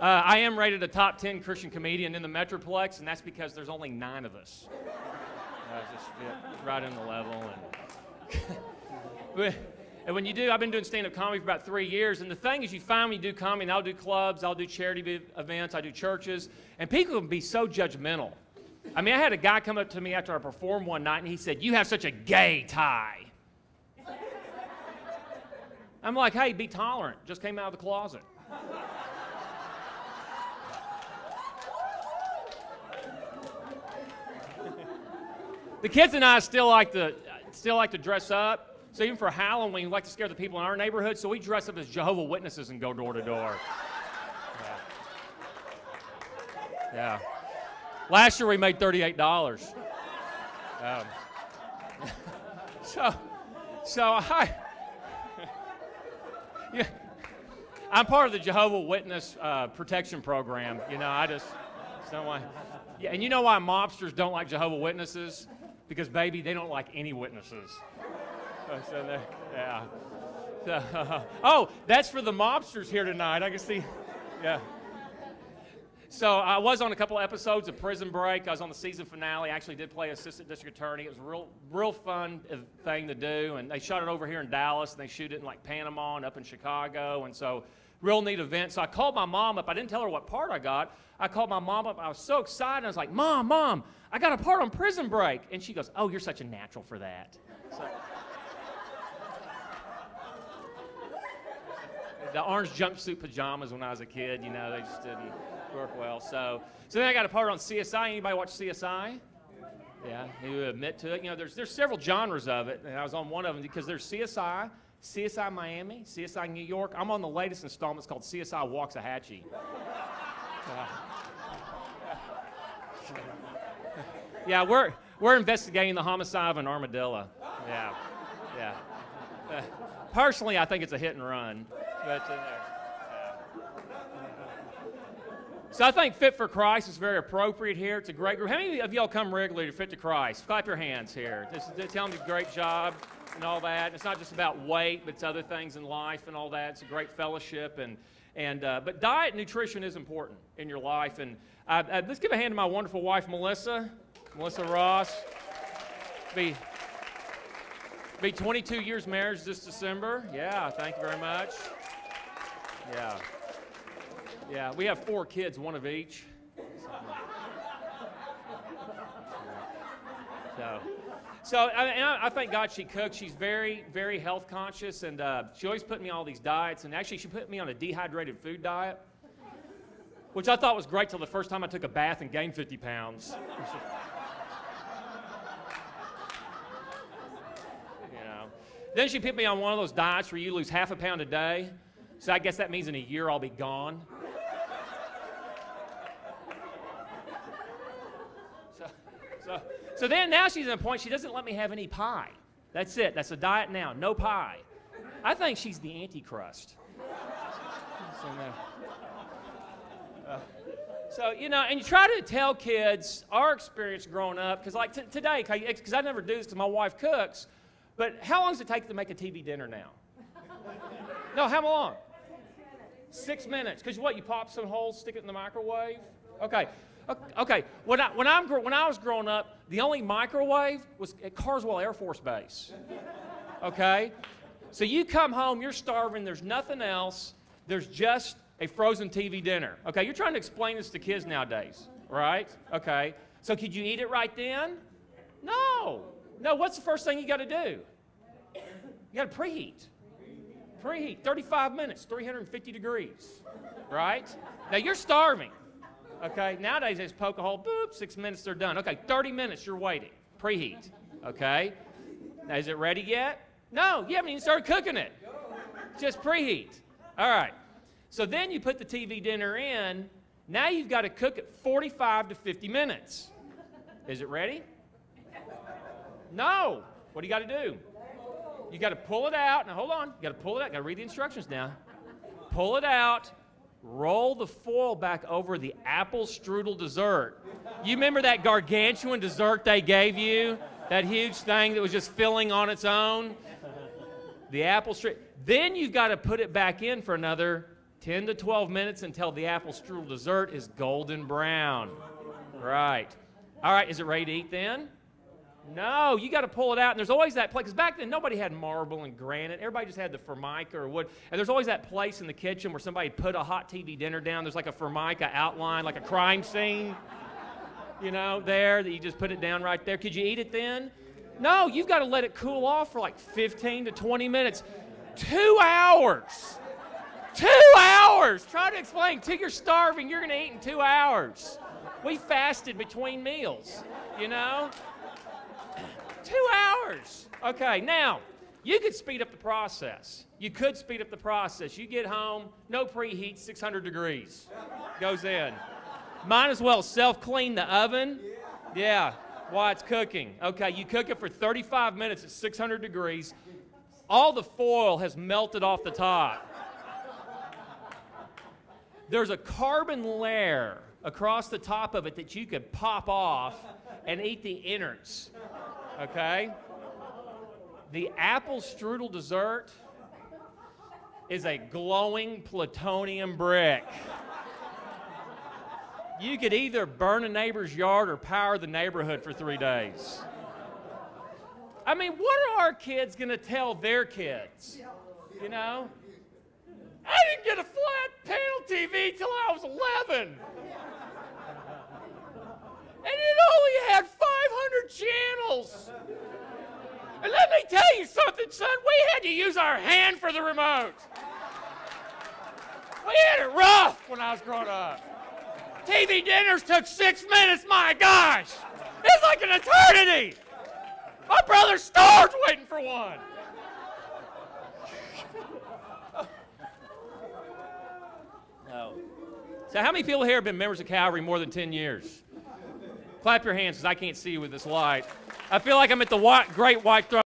I am rated a top 10 Christian comedian in the Metroplex, and that's because there's only 9 of us. I just fit right in the level. And when you do, I've been doing stand-up comedy for about 3 years, and the thing is you find when you do comedy, and I'll do clubs, I'll do charity events, I do churches, and people can be so judgmental. I mean, I had a guy come up to me after I performed one night, and he said, "You have such a gay tie." I'm like, "Hey, be tolerant. Just came out of the closet." The kids and I still like to dress up. So even for Halloween, we like to scare the people in our neighborhood, so we dress up as Jehovah's Witnesses and go door to door. Yeah. Last year we made $38. I'm part of the Jehovah's Witness protection program. You know, I just don't want. Yeah, and you know why mobsters don't like Jehovah's Witnesses? Because, baby, they don't like any witnesses. So yeah. Oh, that's for the mobsters here tonight. I can see. Yeah. So I was on a couple of episodes of Prison Break. I was on the season finale. I actually did play assistant district attorney. It was a real fun thing to do. And they shot it over here in Dallas, and they shoot it in like Panama and up in Chicago. And so real neat event. So I called my mom up. I didn't tell her what part I got. I called my mom up. I was so excited. I was like, Mom, I got a part on Prison Break. And she goes, "Oh, you're such a natural for that." So, the orange jumpsuit pajamas when I was a kid, you know, they just didn't work well. So then I got a part on CSI. Anybody watch CSI? Yeah, you admit to it. You know, there's several genres of it, and I was on one of them because there's CSI, CSI Miami, CSI New York. I'm on the latest installment. It's called CSI Waxahachie. Yeah, we're investigating the homicide of an armadillo. Yeah. Personally, I think it's a hit and run. But, so I think Fit for Christ is very appropriate here. It's a great group. How many of y'all come regularly to Fit to Christ? Clap your hands here. Just tell them a great job and all that. It's not just about weight, but it's other things in life and all that. It's a great fellowship. But diet and nutrition is important in your life. And let's give a hand to my wonderful wife, Melissa Ross. Be 22 years marriage this December. Yeah, thank you very much. Yeah, we have 4 kids, one of each. So I thank God she cooks. She's very, very health conscious, and she always put me on all these diets. And actually, she put me on a dehydrated food diet, which I thought was great till the first time I took a bath and gained 50 pounds. Then she put me on one of those diets where you lose half a pound a day. So I guess that means in a year I'll be gone. So then now she's at a point she doesn't let me have any pie. That's it. That's a diet now. No pie. I think she's the Antichrist. So, you know, and you try to tell kids our experience growing up, because like today, because I never do this because my wife cooks, but how long does it take to make a TV dinner now? No, how long? 6 minutes. Because what, you pop some holes, stick it in the microwave? Okay. When I was growing up, the only microwave was at Carswell Air Force Base. Okay? So you come home, you're starving, there's nothing else, there's just a frozen TV dinner. Okay, you're trying to explain this to kids nowadays, right? Okay. So could you eat it right then? No, what's the first thing you got to do? You got to preheat. 35 minutes, 350 degrees, right? Now you're starving. Okay, nowadays they just poke a hole, boop, 6 minutes, they're done. Okay, 30 minutes, you're waiting. Preheat, okay? Now, is it ready yet? No, you haven't even started cooking it. Just preheat. All right, so then you put the TV dinner in. Now you've got to cook it 45 to 50 minutes. Is it ready? No. What do you got to do? You got to pull it out. Now, hold on. You got to pull it out. Got to read the instructions now. Pull it out. Roll the foil back over the apple strudel dessert. You remember that gargantuan dessert they gave you? That huge thing that was just filling on its own? The apple strudel. Then you've got to put it back in for another 10 to 12 minutes until the apple strudel dessert is golden brown. Right. All right, is it ready to eat then? No, you got to pull it out. And there's always that place, because back then nobody had marble and granite. Everybody just had the Formica or wood. And there's always that place in the kitchen where somebody put a hot TV dinner down. There's like a Formica outline, like a crime scene, you know, there, that you just put it down right there. Could you eat it then? No, you've got to let it cool off for like 15 to 20 minutes. 2 hours. 2 hours. Try to explain. Till you're starving, you're going to eat in 2 hours. We fasted between meals, you know? 2 hours. Okay, now, you could speed up the process. You could speed up the process. You get home, no preheat, 600 degrees. Goes in. Might as well self-clean the oven. Yeah, while it's cooking. Okay, you cook it for 35 minutes at 600 degrees. All the foil has melted off the top. There's a carbon layer across the top of it that you could pop off and eat the innards. Okay? The apple strudel dessert is a glowing plutonium brick. You could either burn a neighbor's yard or power the neighborhood for 3 days. I mean, what are our kids going to tell their kids? You know? I didn't get a flat panel TV till I was 11. And it only had 500 channels. And let me tell you something, son. We had to use our hand for the remote. We had it rough when I was growing up. TV dinners took 6 minutes, my gosh. It's like an eternity. My brother starved waiting for one. No. So how many people here have been members of Calvary more than 10 years? Clap your hands, because I can't see you with this light. I feel like I'm at the Great White Throne.